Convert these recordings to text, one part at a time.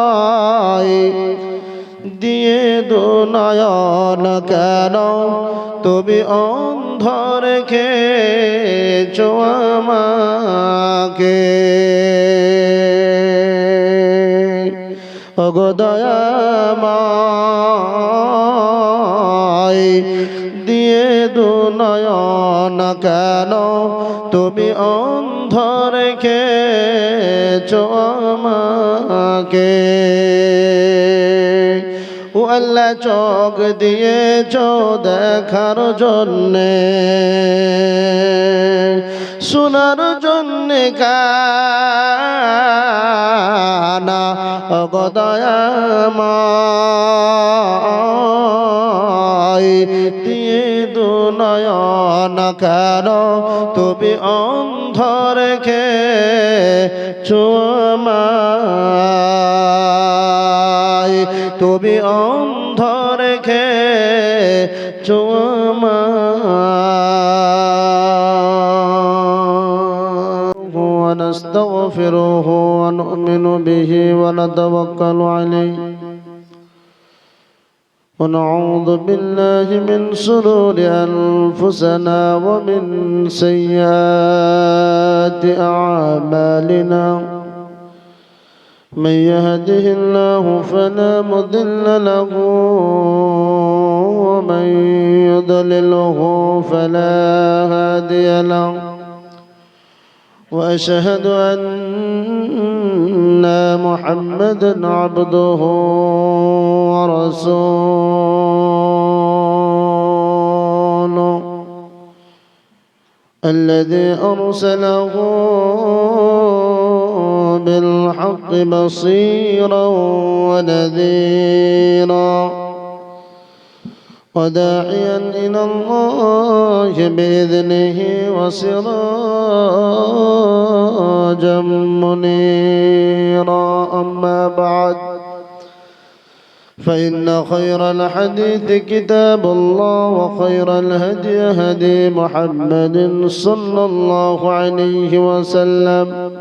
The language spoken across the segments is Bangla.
দয়াময় দিয়ে দো নয়ন কেন তুমি অন্ধ রেখেছো আমাকে ওগো দয়াময় দিয়ে দো নয়ন কেন তুমি অন্ধ রেখেছো আমাকে ও আল্লাহ চোখ দিয়েছো দেখার জন্যে শোনার জন্যে কানা ওগো দয়াময় দিয়ে দো নয়ন কেন তুমি অন্ধ রেখেছো আমায় তুমি অন্ধ রেখেছো আমায় ونستغفره ونؤمن به ونتوكل عليه ونعوذ بالله من شرور أنفسنا ومن سيئات أعمالنا من يهده الله فلا مضل له ومن يضلله فلا هادي له وأشهد أن محمدا عبده ورسوله الذي أرسله بالحق بصيرا ونذيرا وداعيا إلى الله بإذنه وسراجا منيرا أما بعد فإن خير الحديث كتاب الله وخير الهدي هدي محمد صلى الله عليه وسلم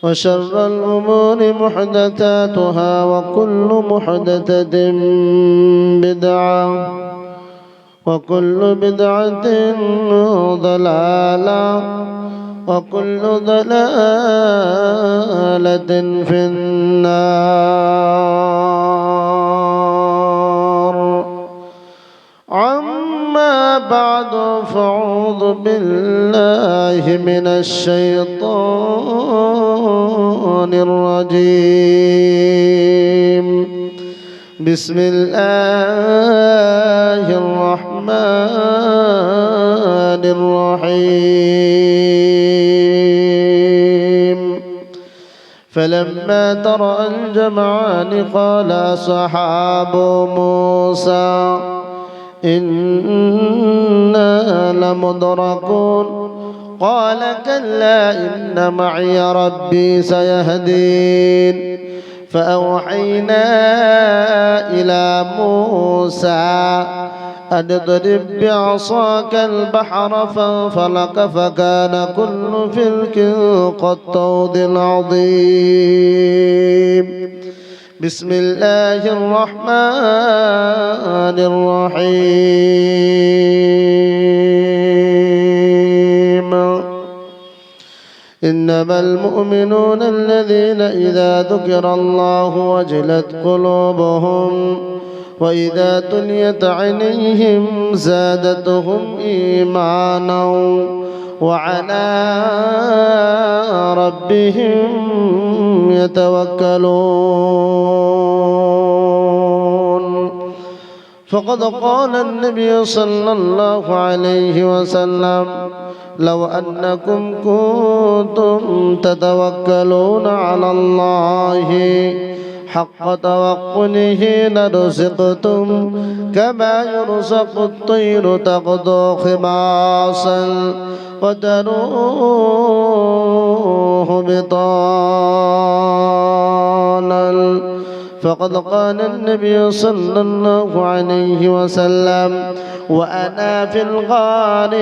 وشر الأمور محدثاتها وكل محدثة بدعة وكل بدعة ضلالة وكل ضلالة في النار أما بعد فأعوذ بالله من الشيطان الرجيم بسم الله الرحمن الرحيم فلما ترى الجمعان قال أصحاب موسى إنا لمدركون قال كلا إن معي ربي سيهدين فأوحينا إلى موسى أن اضرب بعصاك البحر فانفلق فكان كل فلك كالطود العظيم بسم الله الرحمن الرحيم إنما المؤمنون الذين إذا ذكر الله وجلت قلوبهم وإذا تليت عليهم زادتهم إيمانا وعلى ربهم يتوكلون فقد قال النبي صلى الله عليه وسلم لو أنكم كنتم تتوكلون على الله حق توكله لرزقتم كما يرزق الطير تغدو خماصا وتروح بطانا فقد قال النبي صلى الله عليه وسلم وأنا في الغار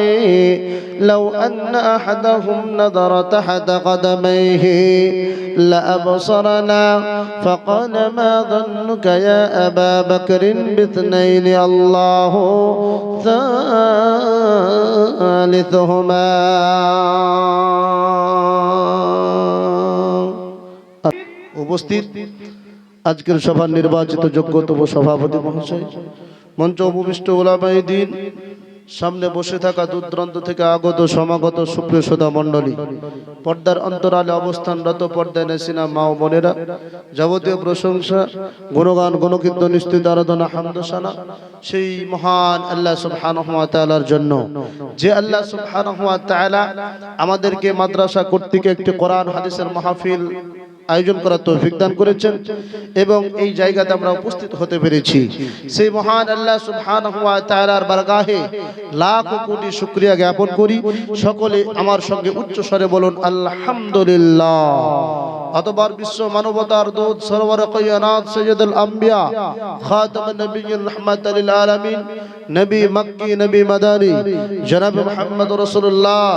لو أن أحدهم نظر تحت قدميه لأبصرنا فقال ما ظنك يا أبا بكر باثنين الله ثالثهما উপস্থিত আজকের সভার নির্বাচিত যোগ্যতম সভাপতি মহাশয়, মঞ্চ উপবিষ্ট উলামায়ে দ্বীন, সামনে বসে থাকা দূর দূরান্ত থেকে আগত সমাগত সুপ্রিয় শ্রোতা মণ্ডলী, পর্দার অন্তরালে অবস্থানরত পর্দায় নেসিনা মা ও বোনেরা, যাবতীয় প্রশংসা গুণগান গণকীর্তন স্তুতি আরাধনা হামদসানা সেই মহান আল্লাহ সুবহানাহু ওয়া তাআলার জন্য, যে আল্লাহ সুবহানাহু ওয়া তাআলা আমাদেরকে মাদ্রাসা কর্তৃক একটি কোরআন হাদিসের মাহফিল আয়োজন করার তৌফিক দান করেছেন এবং এই জায়গাতে আমরা উপস্থিত হতে পেরেছি। সেই মহান আল্লাহ সুবহানাহু ওয়া তাআলার বারগাহে লাখ কোটি শুকরিয়া জ্ঞাপন করি। সকলে আমার সঙ্গে উচ্চ স্বরে বলুন আলহামদুলিল্লাহ। অতঃপর বিশ্ব মানবতার দূত সরওয়ারে কায়নাত সৈয়দুল আম্বিয়া খাতামুন নবিয়্যিন রাহমাতাল লিল আলামিন নবী মক্কি নবী মাদানী জনাব মুহাম্মদ রাসূলুল্লাহ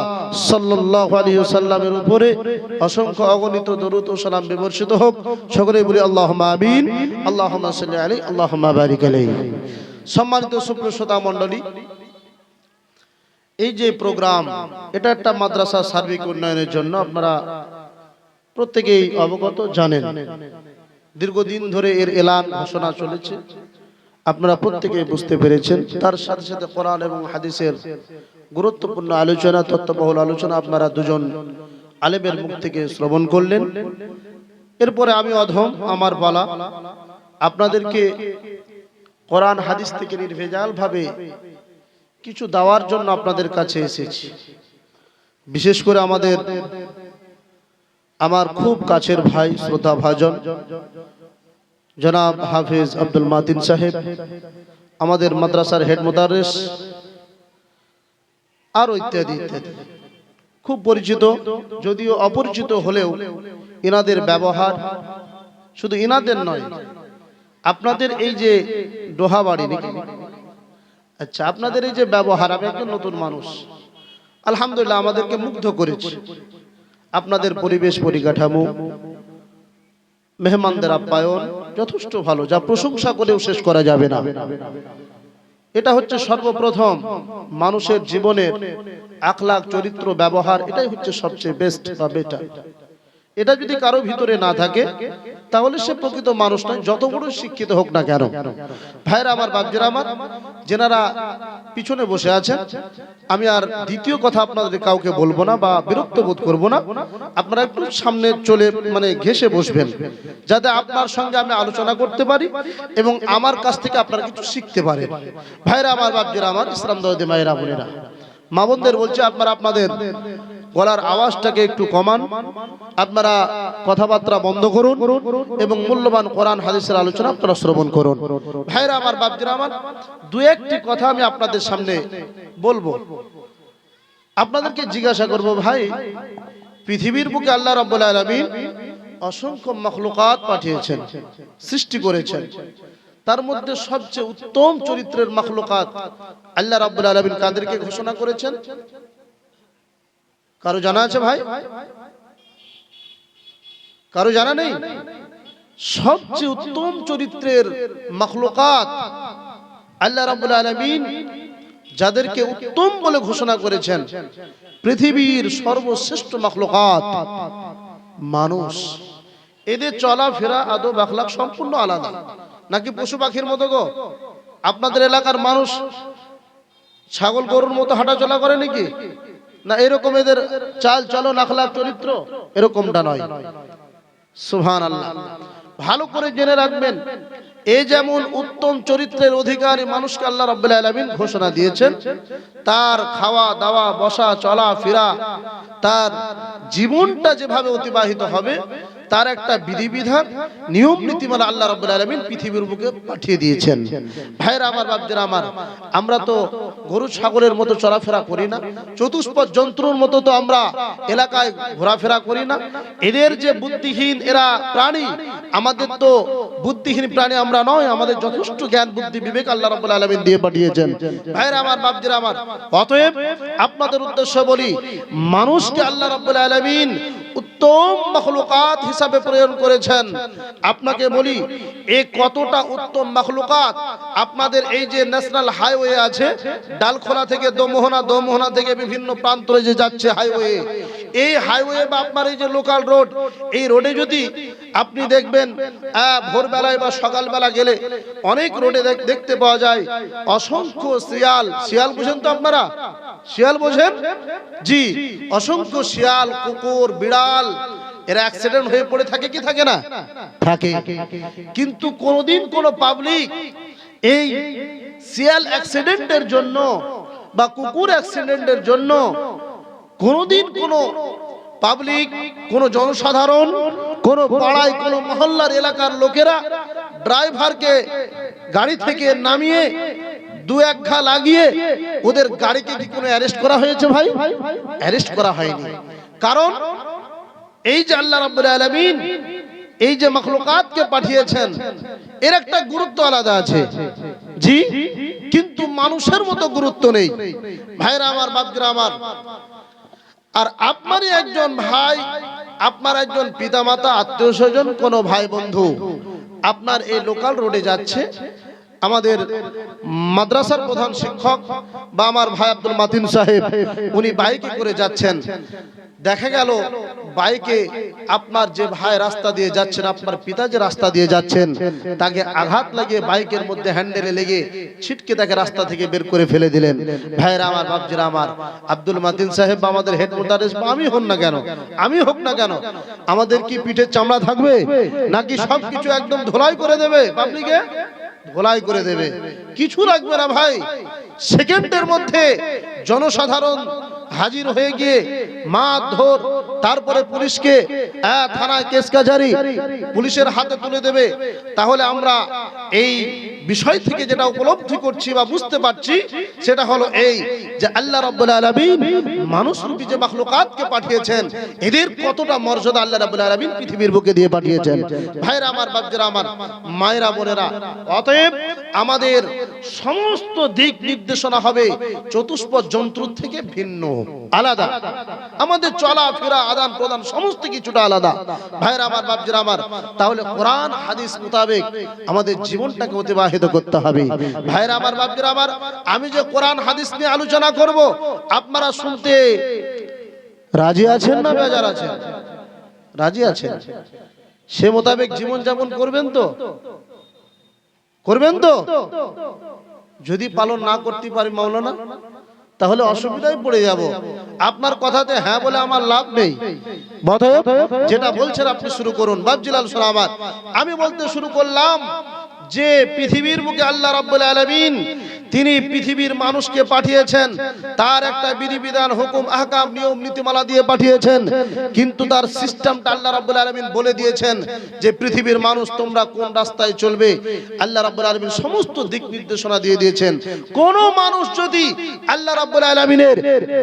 সাল্লাল্লাহু আলাইহি ওয়াসাল্লামের উপরে অসংখ্য অগণিত দরুদ ও সালাম বিবর্ষিত হোক। সকলেই বলি আল্লাহুম্মা আমিন, আল্লাহুম্মা সাল্লি আলাইহি, আল্লাহুম্মা বারিক আলাইহি। সম্মানিত সুপ্রিয় শ্রোতা মণ্ডলী, এই যে প্রোগ্রাম, এটা একটা মাদ্রাসা সার্বিক উন্নয়নের জন্য আপনারা প্রত্যেকেই অবগত, জানেন। দীর্ঘদিন ধরে এর এলান ঘোষণা চলেছে, আপনারা প্রত্যেকেই বুঝতে পেরেছেন। তার সাথে সাথে কোরআন এবং হাদিসের গুরুত্বপূর্ণ আলোচনা, তত্ত্ববহুল আলোচনা আপনারা দুজন আলেমের মুখ থেকে শ্রবণ করলেন। এরপরে আমি অধম, আমার পালা, আপনাদেরকে কোরআন হাদিস থেকে নির্ভেজাল ভাবে কিছু দেওয়ার জন্য আপনাদের কাছে এসেছি। বিশেষ করে আমার খুব কাছের ভাই, শ্রোতা ভাজন জনাব হাফেজ আব্দুল মাতিন সাহেব, আমাদের মাদ্রাসার হেড মুদাররিস, আর ইত্যাদি ইত্যাদি, খুব পরিচিত, যদিও অপরিচিত হলেও ইনাদের ব্যবহার, শুধু ইনাদের নয়, আপনাদের এই যে ডোহাবাড়ি নাকি, আচ্ছা, আপনাদের এই যে ব্যবহার, আমি একজন নতুন মানুষ, আলহামদুলিল্লাহ আমাদেরকে মুগ্ধ করেছে। আপনাদের পরিবেশ পরিকাঠামো, মেহমানদের আপ্যায়ন যথেষ্ট ভালো, যা প্রশংসা করেও শেষ করা যাবে না। এটা হচ্ছে সর্বপ্রথম মানুষের জীবনের আখলাক, চরিত্র, ব্যবহার, এটাই হচ্ছে সবচেয়ে বেস্ট বা বেটার। এটা যদি কারো ভিতরে না থাকে তাহলে সে প্রকৃত মানুষ নয়, যত বড় শিক্ষিত হোক না কেন। ভাইরা আমার, বাপজিরা আমার, যেনারা পিছনে বসে আছেন, আমি আর দ্বিতীয় কথা আপনাদের কাউকে বলবো না বা বিরক্ত বোধ করবো না। আপনারা একটু সামনে চলে ঘেসে বসবেন, যাতে আপনার সঙ্গে আমি আলোচনা করতে পারি এবং আমার কাছ থেকে আপনারা কিছু শিখতে পারেন। ভাইরা আমার, বাপজিরা আমার, ইসলাম দরদি মায়েরা বোনেরা, মা বোনদের বলছি, আপনারা আপনাদের গলার আওয়াজটাকে একটু কমান, আপনারা কথাবার্তা বন্ধ করুন এবং মূল্যবান কোরআন হাদিসের আলোচনা আপনারা শ্রবণ করুন। ভাইরা আমার, বাপজিরা আমার, দু একটি কথা আমি আপনাদের সামনে বলবো। আপনাদেরকে জিজ্ঞাসা করব, ভাই, পৃথিবীর বুকে আল্লাহ রাব্বুল আলামিন অসংখ্য মাখলুকাত পাঠিয়েছেন, সৃষ্টি করেছেন। তার মধ্যে সবচেয়ে উত্তম চরিত্রের মাখলুকাত আল্লাহ রাব্বুল আলামিন কাদেরকে ঘোষণা করেছেন? কারো জানা আছে ভাই? কারো জানা নেই? সবচেয়ে উত্তম চরিত্রের মাখলুকাত আল্লাহ রাব্বুল আলামিন যাদেরকে উত্তম বলে ঘোষণা করেছেন, পৃথিবীর সর্বশ্রেষ্ঠ মাখলুকাত মানুষ। এদের চলাফেরা, আদব, আখলাক সম্পূর্ণ আলাদা। নাকি পশু পাখির মতো গো? আপনাদের এলাকার মানুষ ছাগল গরুর মতো হাঁটাচলা করে নাকি? না এরকম এদের চাল চলন, আখলাক, চরিত্র এরকমটা নয়। সুবহানাল্লাহ। ভালো করে জেনে রাখবেন, এই যেমন উত্তম চরিত্রের অধিকারী মানুষকে আল্লাহ রাব্বুল আলামিন ঘোষণা দিয়েছেন, তার খাওয়া দাওয়া, বসা, চলা ফেরা, তার জীবনটা যেভাবে অতিবাহিত হবে তার একটা বিধিবিধান, নিয়ম নীতিমালা আল্লাহ রাব্বুল আলামিন পৃথিবীর বুকে পাঠিয়ে দিয়েছেন। ভাইরা আমার, বাপজিরা আমার, আমরা তো গরু ছাগলের মতো চলাফেরা করি না, চতুষ্পদ জন্তুর মতো তো আমরা এলাকায় ঘোরাফেরা করি না। এদের যে বুদ্ধিহীন এরা প্রাণী, আমাদের তো বুদ্ধিহীন প্রাণী আমরা আমরা নয়, আমাদের যথেষ্ট জ্ঞান বুদ্ধি বিবেক আল্লাহ রাব্বুল আলামিন দিয়ে পাঠিয়েছেন। ভাইরা আমার, বাপজিরা আমার, অতএব আপনাদের উদ্দেশ্য বলি, মানুষকে আল্লাহ রাব্বুল আলামিন উত্তম মাখলুকাত হিসাবে প্রেরণ করেছেন। আপনাকে বলি, এই কতটা উত্তম মাখলুকাত। আপনাদের এই যে ন্যাশনাল হাইওয়ে আছে, ডালখোলা থেকে দোমোহনা, দোমোহনা থেকে বিভিন্ন প্রান্তরে যে যাচ্ছে হাইওয়ে, এই হাইওয়ে বা আপনার এই যে লোকাল রোড, এই রোডে যদি আপনি দেখবেন ভোরবেলায় বা সকালবেলা গেলে অনেক রোডে দেখতে পাওয়া যায় অসংখ্য শিয়াল। শিয়াল বুঝেন তো আপনারা? শিয়াল বোঝেন? জি, অসংখ্য শিয়াল, কুকুর, বিড়াল এরা অ্যাক্সিডেন্ট হয়ে পড়ে থাকে কি থাকে না? থাকে। কিন্তু কোনদিন কোন পাবলিক এই শিয়াল অ্যাক্সিডেন্টের জন্য বা কুকুর অ্যাক্সিডেন্টের জন্য কোনদিন কোন পাবলিক, কোন জনসাধারণ, কোন পাড়ায়, কোন মহল্লার এলাকার লোকেরা ড্রাইভারকে গাড়ি থেকে নামিয়ে দু এক ঘা লাগিয়ে ওদের গাড়িকে কি কোনো অ্যারেস্ট করা হয়েছে? ভাই, অ্যারেস্ট করা হয়নি। কারণ এই যে আল্লাহ রাব্বুল আলামিন এই যে মাখলুকাতকে পাঠিয়েছেন, এর একটা গুরুত্ব আলাদা আছে। জি, কিন্তু মানুষের মতো গুরুত্ব নেই। ভাইরা আমার, বাপজিরা আমার, আর আপনারই একজন ভাই, আপনার একজন পিতামাতা, আত্মীয় স্বজন, কোন ভাই বন্ধু আপনার এই লোকাল রোডে যাচ্ছে, আমাদের মাদ্রাসার প্রধান শিক্ষক বা আমার ভাই আব্দুল মাতিন সাহেব, উনি বাইকে করে যাচ্ছেন। দেখা গেল বাইকে আপনার যে ভাই রাস্তা দিয়ে যাচ্ছেন, আপনার পিতা যে রাস্তা দিয়ে যাচ্ছেন, তাকে আঘাত লাগিয়ে বাইকের মধ্যে হ্যান্ডেলে লেগে ছিটকে তাকে রাস্তা থেকে বের করে ফেলে দিলেন। ভাইরা আমার, বাপজিরা আমার, আব্দুল মাতিন সাহেব বা আমাদের হেড মোদারেস বা আমি হোক না কেন, আমি হোক না কেন, আমাদের কি পিঠের চামড়া থাকবে নাকি সবকিছু একদম ধোলাই করে দেবে? পাবলিকে ধোলাই করে দেবে, কিছু রাখবে না ভাই। সেকেন্ডের মধ্যে জনসাধারণ হাজির হয়ে গিয়ে মারধর, তারপরে পুলিশকে থানায় কেস কাজারি, পুলিশের হাতে তুলে দেবে। তাহলে আমরা এই বিষয় থেকে যেটা উপলব্ধি করছি বা বুঝতে পারছি, সেটা হলো এই যে আল্লাহ রাব্বুল আলামিন মানুষরূপী যে মাখলুকাতকে পাঠিয়েছেন, এদের কতটা মর্যাদা আল্লাহ রাব্বুল আলামিন পৃথিবীর বুকে দিয়ে পাঠিয়েছেন। ভাইরা আমার, বাপজিরা আমার, মায়েরা, বোনেরা, অতএব আমাদের সমস্ত দিক নির্দেশনা হবে চতুষ্পদ জন্তুর থেকে ভিন্ন, আলাদা। আমাদের চলাফেরা, আদান প্রদান সমস্ত কিছুটা আলাদা। ভাইরা আমার, বাপজিরা আমার, তাহলে কোরআন হাদিস মোতাবেক আমাদের জীবনটাকে অতিবাহিত করতে হবে। ভাইরা আমার, বাপজিরা আমার, আমি যে কোরআন হাদিস নিয়ে আলোচনা করব, আপনারা শুনতে রাজি আছেন না বেজার আছেন? রাজি আছেন? সে মোতাবেক জীবন যাপন করবেন তো? করবেন তো? যদি পালন না করতে পারি মাওলানা, তাহলে অসুবিধায় পড়ে যাব। আপনার কথাতে হ্যাঁ বলে আমার লাভ নেই। যেটা বলছেন আপনি শুরু করুন। বাপজিলাল শোনা আমার, আমি বলতে শুরু করলাম যে পৃথিবীর মুখে আল্লাহ রাব্বুল আলামিন তিনি পৃথিবীর মানুষকে পাঠিয়েছেন, তার একটা বিধিবিধান, হুকুম, আহকাম, নিয়ম নীতিমালা দিয়ে পাঠিয়েছেন। কিন্তু তার সিস্টেমটা আল্লাহ রাব্বুল আলামিন বলে দিয়েছেন যে পৃথিবীর মানুষ তোমরা কোন রাস্তায় চলবে। আল্লাহ রাব্বুল আলামিন সমস্ত দিক নির্দেশনা দিয়ে দিয়েছেন। কোন মানুষ যদি আল্লাহ রাব্বুল আলামিনের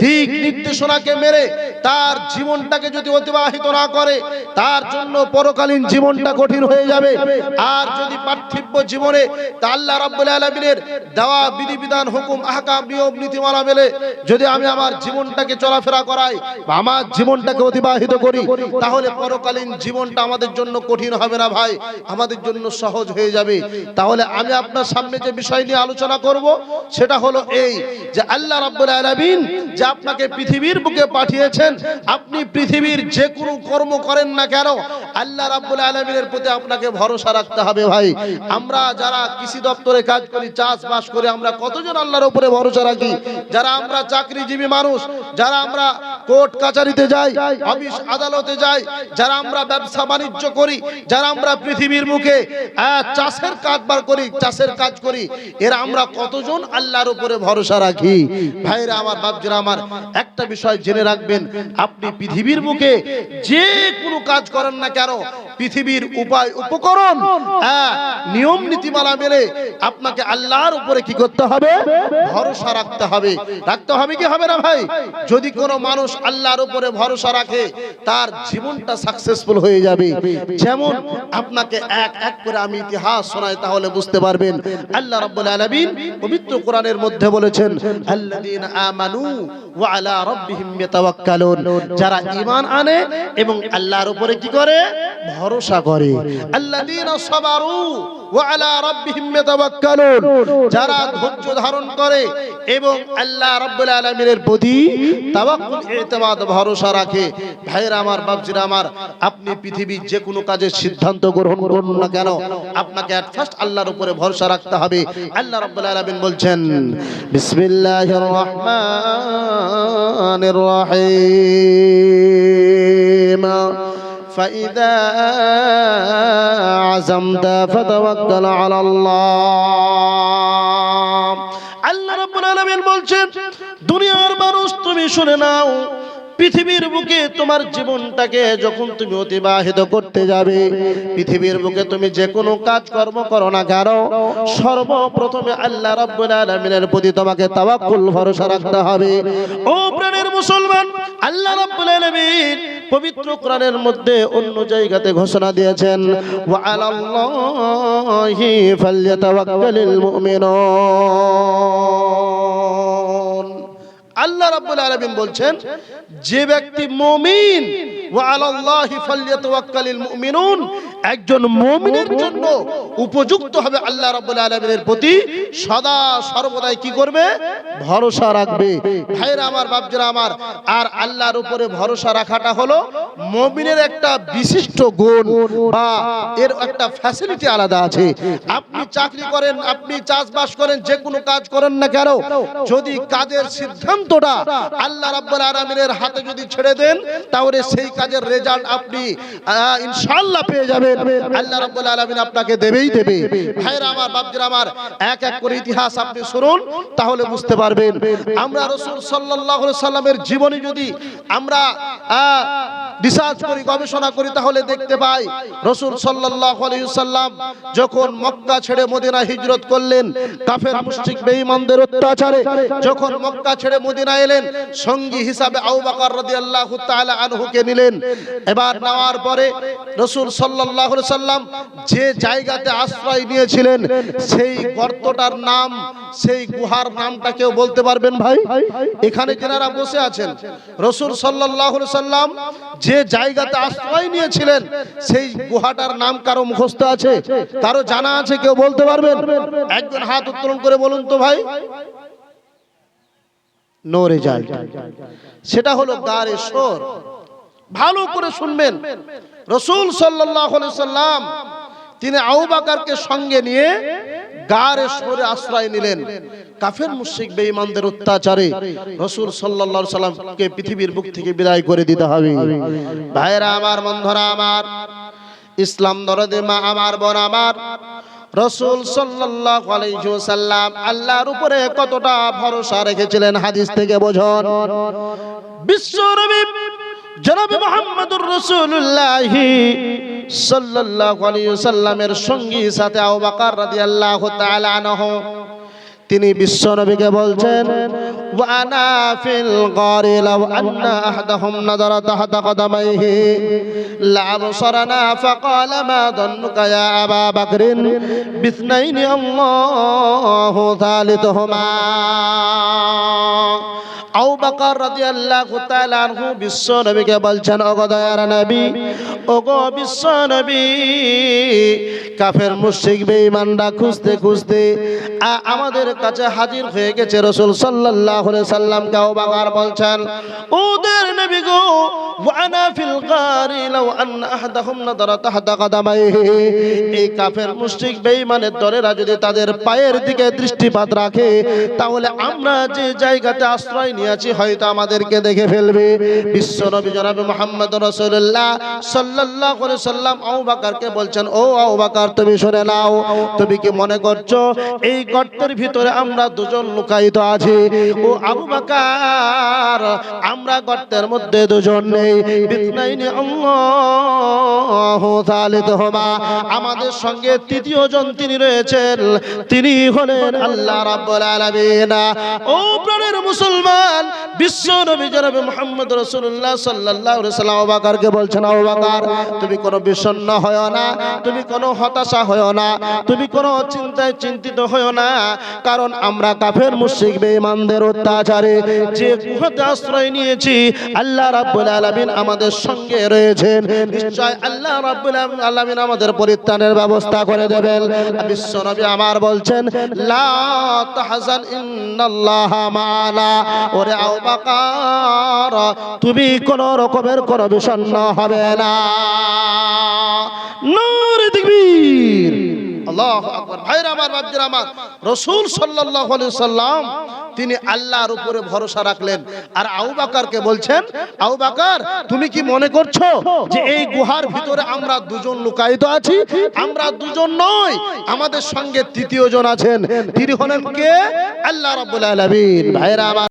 দিক নির্দেশনাকে মেনে তার জীবনটাকে যদি অতিবাহিত না করে, তার জন্য পরকালীন জীবনটা কঠিন হয়ে যাবে। আর যদি পার্থিব জীবনে তা আল্লাহ রাব্বুল আলামিনের দেওয়া বিধিবিধান, হুকুম, আহকাম, নিয়ম নীতিমালা মেনে যদি আমি আমার জীবনটাকে চলাফেরা করাই বা আমার জীবনটাকে অতিবাহিত করি, তাহলে পরকালীন জীবনটা আমাদের জন্য কঠিন হবে না ভাই, আমাদের জন্য সহজ হয়ে যাবে। তাহলে আমি আপনার সামনে যে বিষয় নিয়ে আলোচনা করব, সেটা হলো এই যে আল্লাহ রাব্বুল আলামিন যে আপনাকে পৃথিবীর বুকে পাঠিয়েছেন, আপনি পৃথিবীর যে কোনো কর্ম করেন না কেন, আল্লাহ রাব্বুল আলামিনের প্রতি আপনাকে ভরসা রাখতে হবে ভাই। আমরা যারা কৃষি দপ্তরে কাজ করি, চাষবাস করে, আমরা কতজন আল্লাহর উপরে ভরসা রাখি? যারা আমরা চাকরিজীবী মানুষ, যারা আমরা কোর্ট কাচারিতে যাই, অফিস আদালতে যাই, যারা আমরা ব্যবসা বাণিজ্য করি, যারা আমরা পৃথিবীর মুখে চাষের কারবার করি, চাষের কাজ করি, এরা আমরা কতজন আল্লাহর উপরে ভরসা রাখি? ভাইরা আমার, বাপজিরা আমার, একটা বিষয় জেনে রাখবেন, আপনি পৃথিবীর মুখে যে কোনো কাজ করেন না কেন, পৃথিবীর উপায় উপকরণ, নিয়ম নীতিমালা মেনে আপনাকে আল্লাহর উপরে কি করতে হবে? ভরসা রাখতে হবে। রাখতে হবে কি হবে না ভাই? যদি কোনো মানুষ আল্লাহর উপরে ভরসা রাখে তার জীবনটা সাকসেসফুল হয়ে যাবে। যেমন আপনাকে এক এক করে আমি ইতিহাস শোনাই, তাহলে বুঝতে পারবেন। আল্লাহ রাব্বুল আলামিন পবিত্র কোরআনের মধ্যে বলেছেন, আল্লাযীনা আমানু ওয়া আলা রাব্বিহিম ইয়াতাওয়াক্কালুন, যারা ঈমান আনে এবং আল্লাহর উপরে কি করে? ভরসা করে। আল্লাযীনা সাবারু ওয়া আলা রাব্বিহিম ইয়াতাওয়াক্কালুন, যারা ধৈর্য ধারণ করে এবং আল্লাহ রাব্বুল আলামিনের প্রতি তাওয়াক্কুল ইতিমাদ ভরসা রাখে। ভাইরা আমার, বাপজিরা আমার, আপনি পৃথিবীর যে কোনো কাজের সিদ্ধান্ত গ্রহণ করুন না কেন, আপনাকে এট ফার্স্ট আল্লাহর উপরে ভরসা রাখতে হবে। আল্লাহ রাব্বুল আলামিন বলছেন, বিসমিল্লাহির রহমানির রহিম, فإذا عزمت فتوكل على الله। আল্লাহ রাব্বুল আলামিন বলছেন, দুনিয়ার মানুষ তুমি শুনে নাও, পৃথিবীর বুকে তোমার জীবনটাকে যখন তুমি অতিবাহিত করতে যাবে, পৃথিবীর বুকে তুমি যে কোনো কাজ কর্ম করো না কেন, সর্বপ্রথমে আল্লাহ রাব্বুল আলামিনের প্রতি তোমাকে তাওয়াক্কুল ভরসা রাখতে হবে। ও প্রাণের মুসলমান, আল্লাহ রাব্বুল আলামিন পবিত্র কোরআনের মধ্যে অন্য জায়গাতে ঘোষণা দিয়েছেন, ওয়া আলাল্লাহি ফালইয়াতাওয়াক্কালিল মুমিনুন। আল্লাহ রাব্বুল আলামিন বলছেন, যে ব্যক্তি মুমিন, ওয়া আলাল্লাহি ফালইয়াতাওয়াক্কালিল মুমিনুন, একজন মুমিনের জন্য উপযুক্ত হবে আল্লাহ রাব্বুল আলামিনের প্রতি সদা সর্বদাই কি করবে? ভরসা রাখবে। ভাইরা আমার, বাপজিরা আমার, আর আল্লাহর উপরে ভরসা রাখাটা হলো মুমিনের একটা বিশিষ্ট গুণ, বা এর একটা ফ্যাসিলিটি আলাদা আছে। আপনি চাকরি করেন, আপনি চাষবাস করেন, যে কোনো কাজ করেন না কেন, যদি কাজের সিদ্ধান্তটা আল্লাহ রাব্বুল আলামিনের হাতে যদি ছেড়ে দেন, তাহলে সেই কাজের রেজাল্ট আপনি ইনশাআল্লাহ পেয়ে যাবেন। আল্লাহ রাব্বুল আলামিন আপনাকে দেবেই দেবে। ভাইরা আমার, বাপজিরা আমার, এক এক করে ইতিহাস আপনি শুনুন, তাহলে বুঝতে পারবেন। আমরা রাসূল সাল্লাল্লাহু আলাইহি সাল্লামের জীবনী যদি আমরা রিসার্চ করি, গবেষণা করি, তাহলে দেখতে পাই রাসূল সাল্লাল্লাহু আলাইহি সাল্লাম যখন মক্কা ছেড়ে মদিনা হিজরত করলেন, কাফের মুশরিক বেঈমানদের অত্যাচারে যখন মক্কা ছেড়ে মদিনা এলেন, সঙ্গী হিসাবে আবু বকর রাদিয়াল্লাহু তাআলা আনহুকে নিলেন। এবার নেওয়ার পরে রাসূল সাল্লাল্লাহু আলাইহি সাল্লাম যে জায়গাতে আশ্রয় নিয়েছিলেন, সেই গর্তটার নাম, সেই গুহার নামটা কেউ বলতে পারবেন ভাই? এখানে যারা বসে আছেন, রাসূল সাল্লাল্লাহু আলাইহি সাল্লাম যে জায়গাতে আশ্রয় নিয়েছিলেন, সেই গুহাটার নাম কারো মুখস্থ আছে? কারো জানা আছে? কেউ বলতে পারবেন? একজন হাত উত্তোলন করে বলুন তো ভাই। No result. সেটা হলো গারে সর। ভালো করে শুনবেন, রাসূল সাল্লাল্লাহু আলাইহি সাল্লাম তিনি আবু বকরকে সঙ্গে নিয়ে গারে সরে আশ্রয় নিলেন। কাফের মুশরিক বেঈমানদের অত্যাচারে রাসূল সাল্লাল্লাহু আলাইহি সাল্লামকে পৃথিবীর বুক থেকে বিদায় করে দিতে হবে। ভাইরা আমার, বন্ধুরা আমার, ইসলাম দরদে মা আমার, বোন আমার, রাসূল সাল্লাল্লাহু আলাইহি ওয়াসাল্লাম আল্লাহর উপরে কতটা ভরসা রেখেছিলেন হাদিস থেকে বোঝুন। বিশ্বনবী জনাব মুহাম্মদুর রাসূলুল্লাহ সাল্লাল্লাহু আলাইহি ওয়াসাল্লামের সঙ্গী সাথে আবু বকর রাদিয়াল্লাহু তাআলা আনহু, তিনি বিশ্বনবীকে বলছেন, ওয়া আনা ফিল গারি লাউ আন্না আহাদাহুম নাযারা তাহতা কদামাইহি লা আবসারানা ফাকালা মা দন্নুকা ইয়া আবা বকরিন বিসনাইনি আল্লাহু থালিতুহুমা। আবু বকর রাদিয়াল্লাহু তাআলা আনহু বিশ্বনবীকে বলছেন, ওগো দয়ার নবী, ওগো বিশ্বনবী, কাফের মুশরিক বেঈমানরা খুঁজতে খুঁজতে আমাদের কাছে হাজির হয়ে গেছে। রাসূল সাল্লাল্লাহু আলাইহি সাল্লামকে আবু বকর বলছেন, ওদের নবী গো, ওয়া আনা ফিল গারি লাউ আন্না আহাদাহুম নাযারা তাহতা কদামাইহি, এই কাফের মুশরিক বেঈমানের দলেরা যদি তাদের পায়ের দিকে দৃষ্টিপাত রাখে, তাহলে আমরা যে জায়গাতে আশ্রয় নিয়েছি হয়তো আমাদেরকে দেখে ফেলবে। বিশ্বনবী জনাব মুহাম্মদ রাসূলুল্লাহ সাল্লাল্লাহু আলাইহি সাল্লাম আবু বকরকে বলছেন, ও আবু বকর, বাকার তুমি শুনে নাও, তুমি কি মনে করছো এই গর্তের ভিতরে আমরা দুজন লুকায়িত আছি? ও আবু বকর, আমরা গর্তের মধ্যে দুজন নেই। বিসনাইনি আল্লাহু সালিসুহুমা, আমাদের সঙ্গে তৃতীয় জন তিনি রয়েছেন, তিনি হলেন আল্লাহ রাব্বুল আলামিন। ও প্রাণের মুসলমান, বিশ্ব নবী জনাবে মুহাম্মদ রাসূলুল্লাহ সাল্লাল্লাহু আলাইহি ওয়াসাল্লাম আবু বকরকে বলছেন, আবু বকর তুমি কোনো বিষণ্ণ হয়ো না, তুমি কোনো হতাশা হয়ো না, তুমি কোনো চিন্তায় চিন্তিত হয়ো না, কারণ আমরা কাফের মুশরিক বেঈমানদের অত্যাচারে যে গুহাতে আশ্রয় নিয়েছি, আল্লাহ রাব্বুল আলামিন আমাদের সঙ্গে রয়েছেন। নিশ্চয় আল্লাহ রাব্বুল আলামিন আমাদের পরিত্রাণের ব্যবস্থা করে দেবেন। বিশ্ব নবী আমার বলছেন, লা তাহজান ইন্নাল্লাহা মা'ানা। ওরে আবু বকর, তুমি কোন রকমের কোনো বিষণ্ণ হবে না। নারে তাকবীর, আল্লাহু আকবার। ভাইরা আমার, বাপজিরা আমার, রাসূল সাল্লাল্লাহু আলাইহি সাল্লাম তিনি আল্লাহর উপরে ভরসা রাখলেন। আর আবু বকরকে বলছেন, আবু বকর তুমি কি মনে করছো যে এই গুহার ভিতরে আমরা দুজন লুকায়িত আছি? আমরা দুজন নই, আমাদের সঙ্গে তৃতীয় জন আছেন, তিনি হলেন কে? আল্লাহ রাব্বুল আলামিন। ভাইরা আমার,